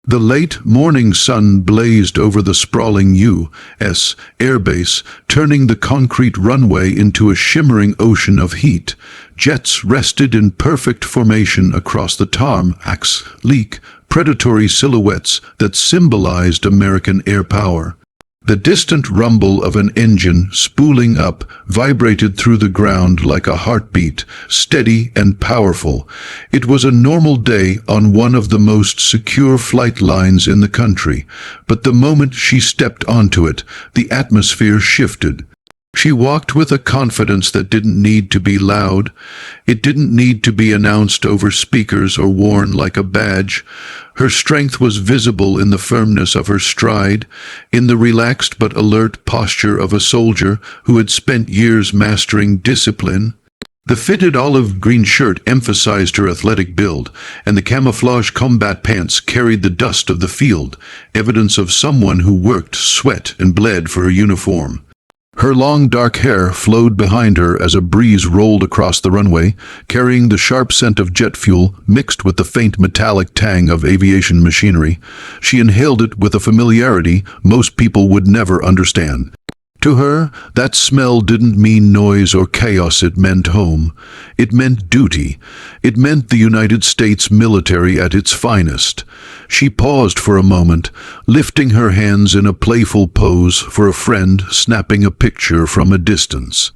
The late morning sun blazed over the sprawling U.S. Airbase, turning the concrete runway into a shimmering ocean of heat. Jets rested in perfect formation across the tarmac, sleek, predatory silhouettes that symbolized American air power. The distant rumble of an engine spooling up vibrated through the ground like a heartbeat, steady and powerful. It was a normal day on one of the most secure flight lines in the country, but the moment she stepped onto it, the atmosphere shifted. She walked with a confidence that didn't need to be loud. It didn't need to be announced over speakers or worn like a badge. Her strength was visible in the firmness of her stride, in the relaxed but alert posture of a soldier who had spent years mastering discipline. The fitted olive-green shirt emphasized her athletic build, and the camouflage combat pants carried the dust of the field, evidence of someone who worked, sweat, and bled for her uniform. Her long dark hair flowed behind her as a breeze rolled across the runway, carrying the sharp scent of jet fuel mixed with the faint metallic tang of aviation machinery. She inhaled it with a familiarity most people would never understand. To her, that smell didn't mean noise or chaos, it meant home. It meant duty. It meant the United States military at its finest. She paused for a moment, lifting her hands in a playful pose for a friend snapping a picture from a distance.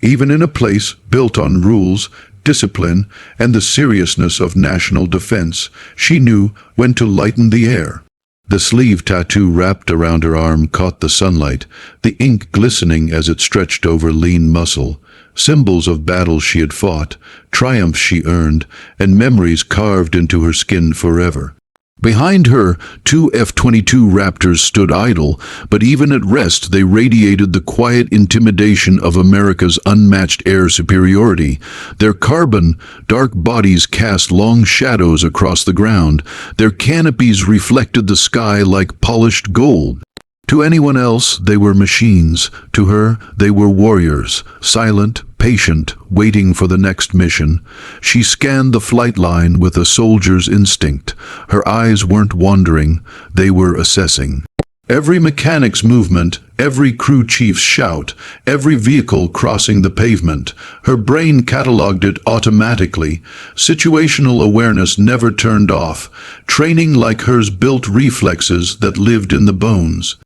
Even in a place built on rules, discipline, and the seriousness of national defense, she knew when to lighten the air. The sleeve tattoo wrapped around her arm caught the sunlight, the ink glistening as it stretched over lean muscle. Symbols of battles she had fought, triumphs she earned, and memories carved into her skin forever. Behind her, two F-22 Raptors stood idle, but even at rest they radiated the quiet intimidation of America's unmatched air superiority. Their carbon, dark bodies cast long shadows across the ground. Their canopies reflected the sky like polished gold. To anyone else, they were machines. To her, they were warriors, silent, patient, waiting for the next mission. She scanned the flight line with a soldier's instinct. Her eyes weren't wandering, they were assessing. Every mechanic's movement, every crew chief's shout, every vehicle crossing the pavement. Her brain catalogued it automatically. Situational awareness never turned off. Training like hers built reflexes that lived in the bones.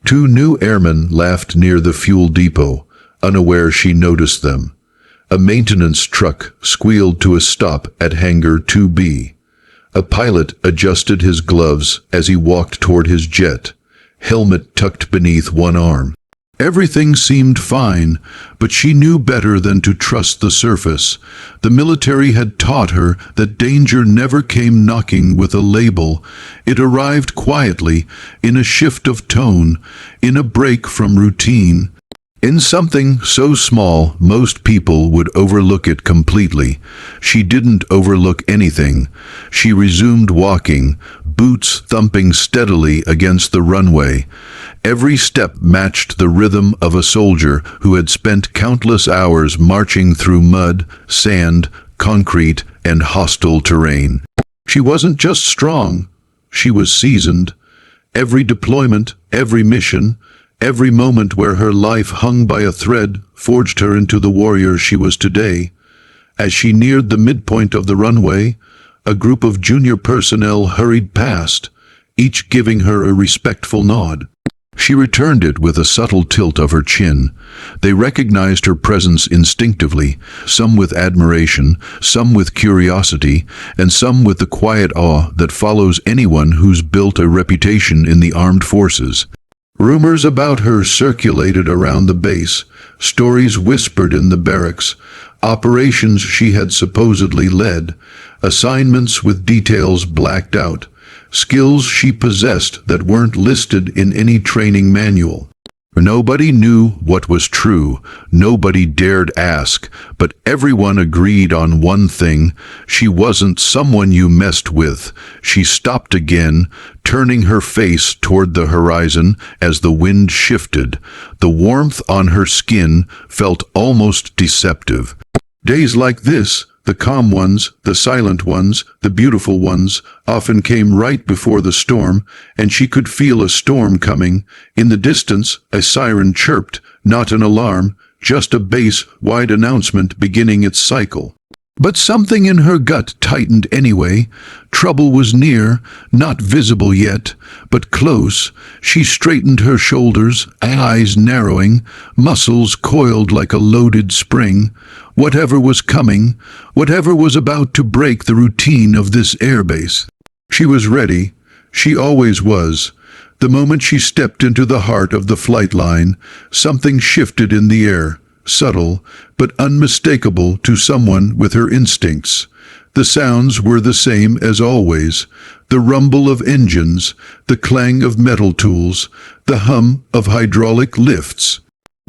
Two new airmen laughed near the fuel depot. Unaware, she noticed them. A maintenance truck squealed to a stop at Hangar 2B. A pilot adjusted his gloves as he walked toward his jet, helmet tucked beneath one arm. Everything seemed fine, but she knew better than to trust the surface. The military had taught her that danger never came knocking with a label. It arrived quietly, in a shift of tone, in a break from routine. In something so small, most people would overlook it completely. She didn't overlook anything. She resumed walking, boots thumping steadily against the runway. Every step matched the rhythm of a soldier who had spent countless hours marching through mud, sand, concrete, and hostile terrain. She wasn't just strong, she was seasoned. Every deployment, every mission, every moment where her life hung by a thread forged her into the warrior she was today. As she neared the midpoint of the runway, a group of junior personnel hurried past, each giving her a respectful nod. She returned it with a subtle tilt of her chin. They recognized her presence instinctively, some with admiration, some with curiosity, and some with the quiet awe that follows anyone who's built a reputation in the armed forces. Rumors about her circulated around the base, stories whispered in the barracks, operations she had supposedly led, assignments with details blacked out, skills she possessed that weren't listed in any training manual. Nobody knew what was true, nobody dared ask, but everyone agreed on one thing: she wasn't someone you messed with. She stopped again, turning her face toward the horizon as the wind shifted. The warmth on her skin felt almost deceptive. Days like this, The calm ones, the silent ones, the beautiful ones, often came right before the storm, and she could feel a storm coming. In the distance, a siren chirped, not an alarm, just a base-wide announcement beginning its cycle. But something in her gut tightened anyway. Trouble was near, not visible yet, but close. She straightened her shoulders, eyes narrowing, muscles coiled like a loaded spring. Whatever was coming, whatever was about to break the routine of this airbase. She was ready. She always was. The moment she stepped into the heart of the flight line, something shifted in the air. Subtle, but unmistakable to someone with her instincts. The sounds were the same as always. The rumble of engines, the clang of metal tools, the hum of hydraulic lifts.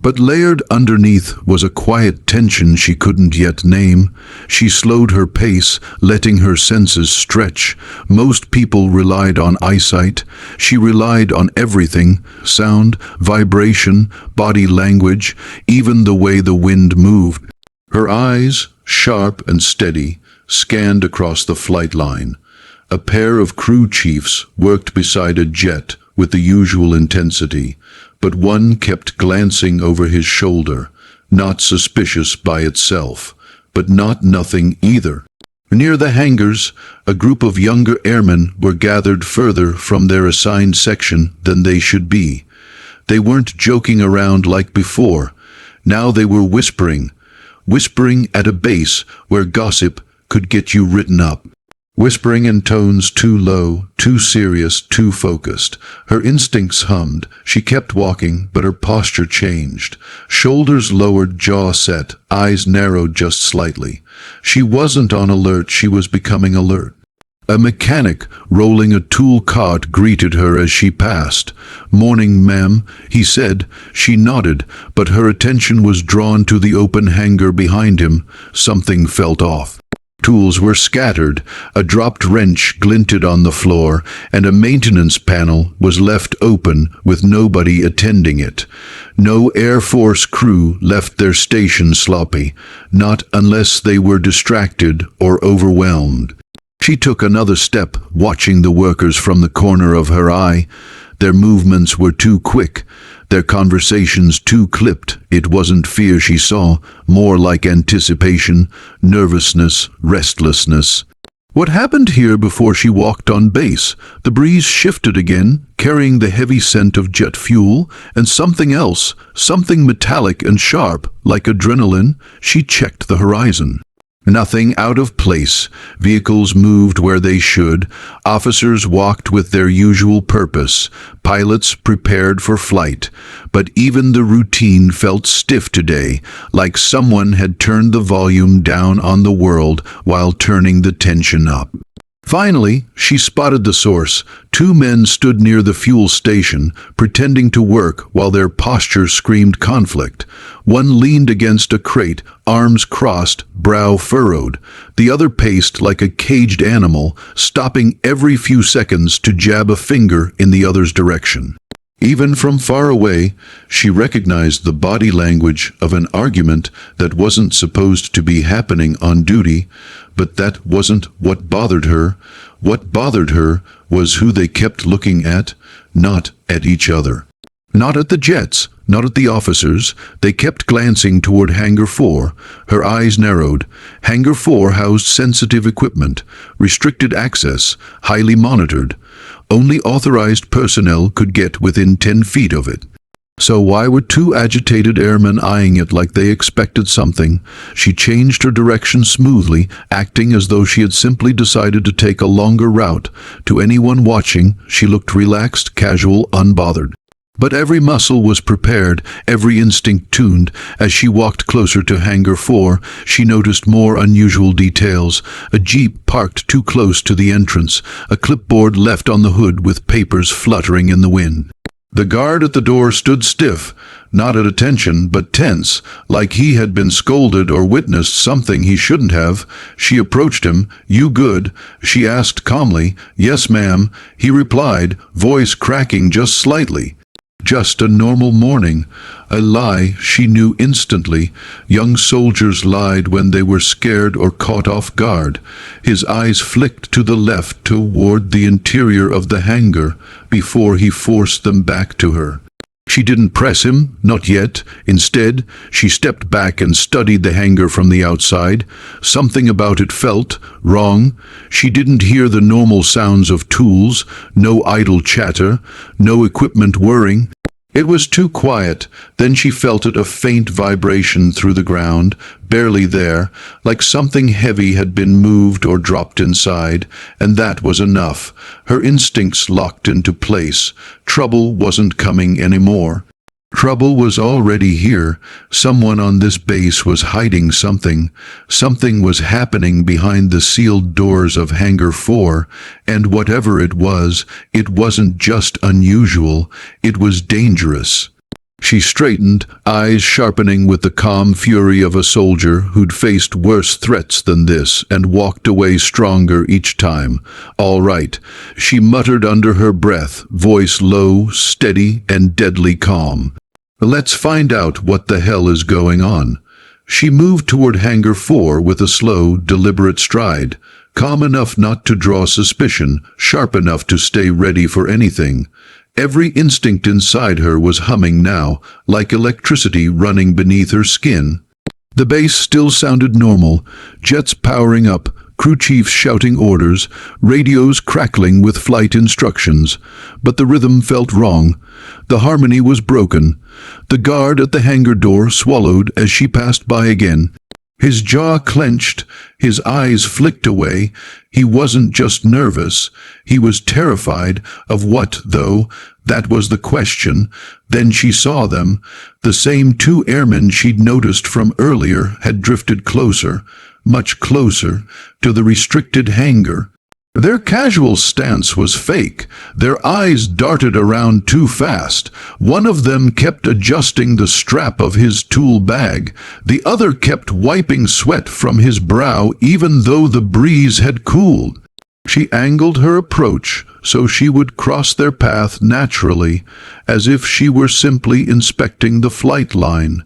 But layered underneath was a quiet tension she couldn't yet name. She slowed her pace, letting her senses stretch. Most people relied on eyesight. She relied on everything: sound, vibration, body language, even the way the wind moved. Her eyes, sharp and steady, scanned across the flight line. A pair of crew chiefs worked beside a jet with the usual intensity, but one kept glancing over his shoulder, not suspicious by itself, but not nothing either. Near the hangars, a group of younger airmen were gathered further from their assigned section than they should be. They weren't joking around like before. Now they were whispering at a base where gossip could get you written up. Whispering in tones too low, too serious, too focused. Her instincts hummed. She kept walking, but her posture changed. Shoulders lowered, jaw set, eyes narrowed just slightly. She wasn't on alert, she was becoming alert. A mechanic rolling a tool cart greeted her as she passed. "Morning, ma'am," he said. She nodded, but her attention was drawn to the open hangar behind him. Something felt off. Tools were scattered, a dropped wrench glinted on the floor, and a maintenance panel was left open with nobody attending it. No Air Force crew left their station sloppy, not unless they were distracted or overwhelmed. She took another step, watching the workers from the corner of her eye. Their movements were too quick, their conversations too clipped. It wasn't fear she saw, more like anticipation, nervousness, restlessness. What happened here before she walked on base? The breeze shifted again, carrying the heavy scent of jet fuel, and something else, something metallic and sharp, like adrenaline. She checked the horizon. Nothing out of place. Vehicles moved where they should. Officers walked with their usual purpose. Pilots prepared for flight. But even the routine felt stiff today, like someone had turned the volume down on the world while turning the tension up. Finally, she spotted the source. Two men stood near the fuel station, pretending to work while their posture screamed conflict. One leaned against a crate, arms crossed, brow furrowed. The other paced like a caged animal, stopping every few seconds to jab a finger in the other's direction. Even from far away, she recognized the body language of an argument that wasn't supposed to be happening on duty, but that wasn't what bothered her. What bothered her was who they kept looking at, not at each other. Not at the jets, not at the officers. They kept glancing toward Hangar 4. Her eyes narrowed. Hangar 4 housed sensitive equipment, restricted access, highly monitored. Only authorized personnel could get within 10 feet of it. So why were two agitated airmen eyeing it like they expected something? She changed her direction smoothly, acting as though she had simply decided to take a longer route. To anyone watching, she looked relaxed, casual, unbothered. But every muscle was prepared, every instinct tuned. As she walked closer to Hangar 4, she noticed more unusual details. A jeep parked too close to the entrance, a clipboard left on the hood with papers fluttering in the wind. The guard at the door stood stiff, not at attention, but tense, like he had been scolded or witnessed something he shouldn't have. She approached him. "You good?" she asked calmly. "Yes, ma'am," he replied, voice cracking just slightly. Just a normal morning. A lie she knew instantly. Young soldiers lied when they were scared or caught off guard. His eyes flicked to the left toward the interior of the hangar before he forced them back to her. She didn't press him, not yet. Instead, she stepped back and studied the hangar from the outside. Something about it felt wrong. She didn't hear the normal sounds of tools, no idle chatter, no equipment whirring. It was too quiet. Then she felt a faint vibration through the ground, barely there, like something heavy had been moved or dropped inside, and that was enough. Her instincts locked into place. Trouble wasn't coming anymore. Trouble was already here. Someone on this base was hiding something. Something was happening behind the sealed doors of Hangar 4, and whatever it wasn't just unusual, it was dangerous. She straightened, eyes sharpening with the calm fury of a soldier who'd faced worse threats than this, and walked away stronger each time. "All right," she muttered under her breath, voice low, steady, and deadly calm. "Let's find out what the hell is going on." She moved toward Hangar 4 with a slow, deliberate stride, calm enough not to draw suspicion, sharp enough to stay ready for anything. Every instinct inside her was humming now, like electricity running beneath her skin. The base still sounded normal, jets powering up, crew chiefs shouting orders, radios crackling with flight instructions. But the rhythm felt wrong. The harmony was broken. The guard at the hangar door swallowed as she passed by again. His jaw clenched, his eyes flicked away. He wasn't just nervous, he was terrified. Of what, though? That was the question. Then she saw them. The same two airmen she'd noticed from earlier had drifted closer, much closer, to the restricted hangar. Their casual stance was fake. Their eyes darted around too fast. One of them kept adjusting the strap of his tool bag. The other kept wiping sweat from his brow even though the breeze had cooled. She angled her approach so she would cross their path naturally, as if she were simply inspecting the flight line.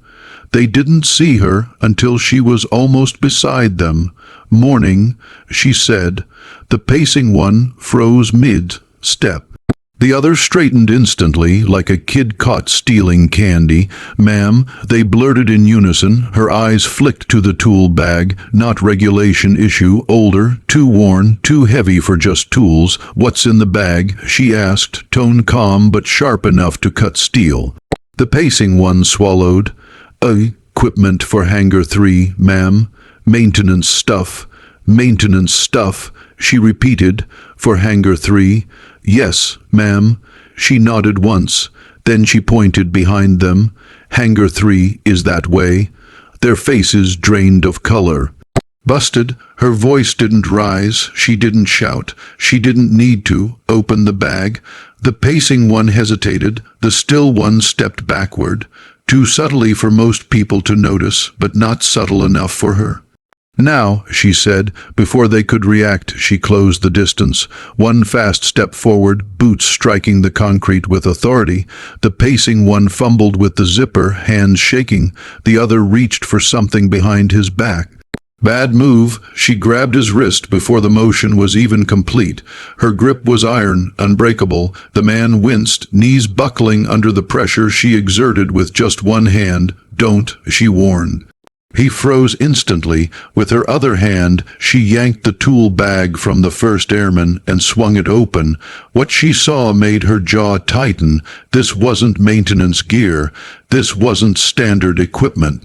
They didn't see her until she was almost beside them. "Morning," she said. The pacing one froze mid-step. The other straightened instantly, like a kid caught stealing candy. "Ma'am," they blurted in unison. Her eyes flicked to the tool bag. Not regulation issue, older, too worn, too heavy for just tools. "What's in the bag?" she asked, tone calm but sharp enough to cut steel. The pacing one swallowed. "Equipment for Hangar 3, ma'am. Maintenance stuff." "Maintenance stuff," she repeated. "For Hangar 3? "Yes, ma'am." She nodded once. Then she pointed behind them. "Hangar 3 is that way." Their faces drained of color. Busted. Her voice didn't rise. She didn't shout. She didn't need to open the bag. The pacing one hesitated. The still one stepped backward. Too subtly for most people to notice, but not subtle enough for her. "Now," she said. Before they could react, she closed the distance. One fast step forward, boots striking the concrete with authority. The pacing one fumbled with the zipper, hands shaking. The other reached for something behind his back. "Bad move." She grabbed his wrist before the motion was even complete. Her grip was iron, unbreakable. The man winced, knees buckling under the pressure she exerted with just one hand. "Don't," she warned. He froze instantly. With her other hand, she yanked the tool bag from the first airman and swung it open. What she saw made her jaw tighten. This wasn't maintenance gear. This wasn't standard equipment.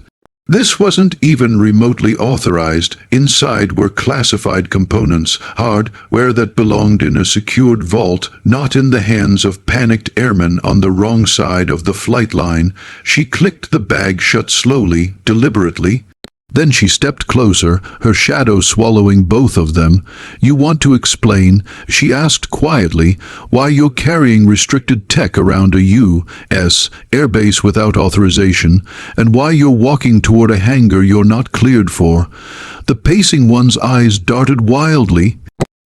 This wasn't even remotely authorized. Inside were classified components, hardware that belonged in a secured vault, not in the hands of panicked airmen on the wrong side of the flight line. She clicked the bag shut slowly, deliberately. Then she stepped closer, her shadow swallowing both of them. "You want to explain," she asked quietly, "why you're carrying restricted tech around a U.S. airbase without authorization, and why you're walking toward a hangar you're not cleared for?" The pacing one's eyes darted wildly.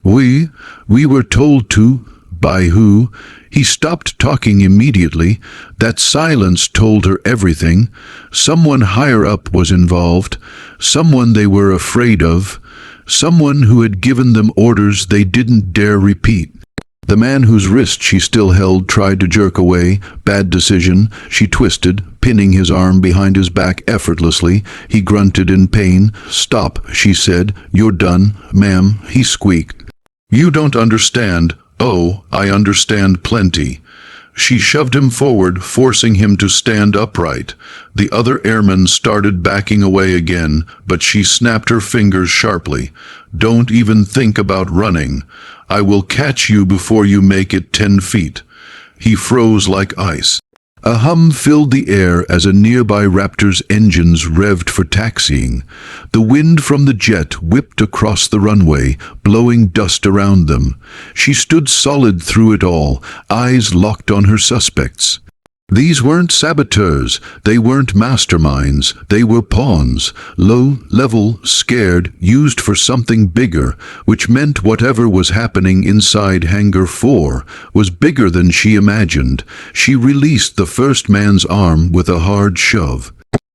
We were told to," By who? He stopped talking immediately. That silence told her everything. Someone higher up was involved, someone they were afraid of, someone who had given them orders they didn't dare repeat. The man whose wrist she still held tried to jerk away. Bad decision. She twisted, pinning his arm behind his back effortlessly. He grunted in pain. "Stop," she said. "You're done, ma'am," he squeaked. "You don't understand." "Oh, I understand plenty." She shoved him forward, forcing him to stand upright. The other airmen started backing away again, but she snapped her fingers sharply. "Don't even think about running. I will catch you before you make it 10 feet. He froze like ice. A hum filled the air as a nearby Raptor's engines revved for taxiing. The wind from the jet whipped across the runway, blowing dust around them. She stood solid through it all, eyes locked on her suspects. These weren't saboteurs, they weren't masterminds, they were pawns, low-level, scared, used for something bigger, which meant whatever was happening inside Hangar 4 was bigger than she imagined. She released the first man's arm with a hard shove.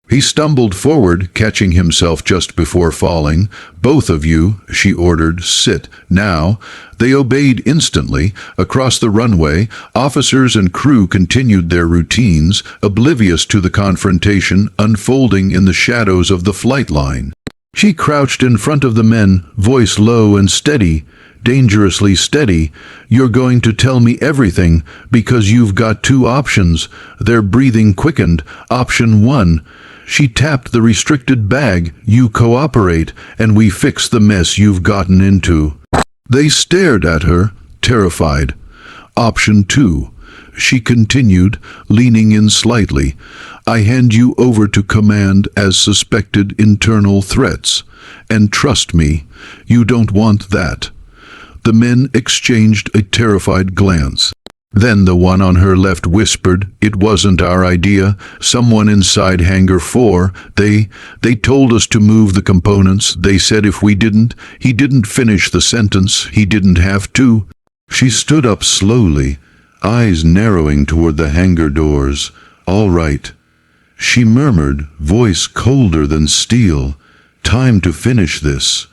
He stumbled forward, catching himself just before falling. "Both of you," she ordered, "sit, now." They obeyed instantly. Across the runway, officers and crew continued their routines, oblivious to the confrontation unfolding in the shadows of the flight line. She crouched in front of the men, voice low and steady, dangerously steady. "You're going to tell me everything, because you've got two options." Their breathing quickened. "Option 1. She tapped the restricted bag. "You cooperate, and we fix the mess you've gotten into." They stared at her, terrified. "Option 2. She continued, leaning in slightly. "I hand you over to command as suspected internal threats. And trust me, you don't want that." The men exchanged a terrified glance. Then the one on her left whispered, "It wasn't our idea. Someone inside Hangar 4, they told us to move the components. They said if we didn't." He didn't finish the sentence. He didn't have to. She stood up slowly, eyes narrowing toward the hangar doors. "All right," she murmured, voice colder than steel. "Time to finish this."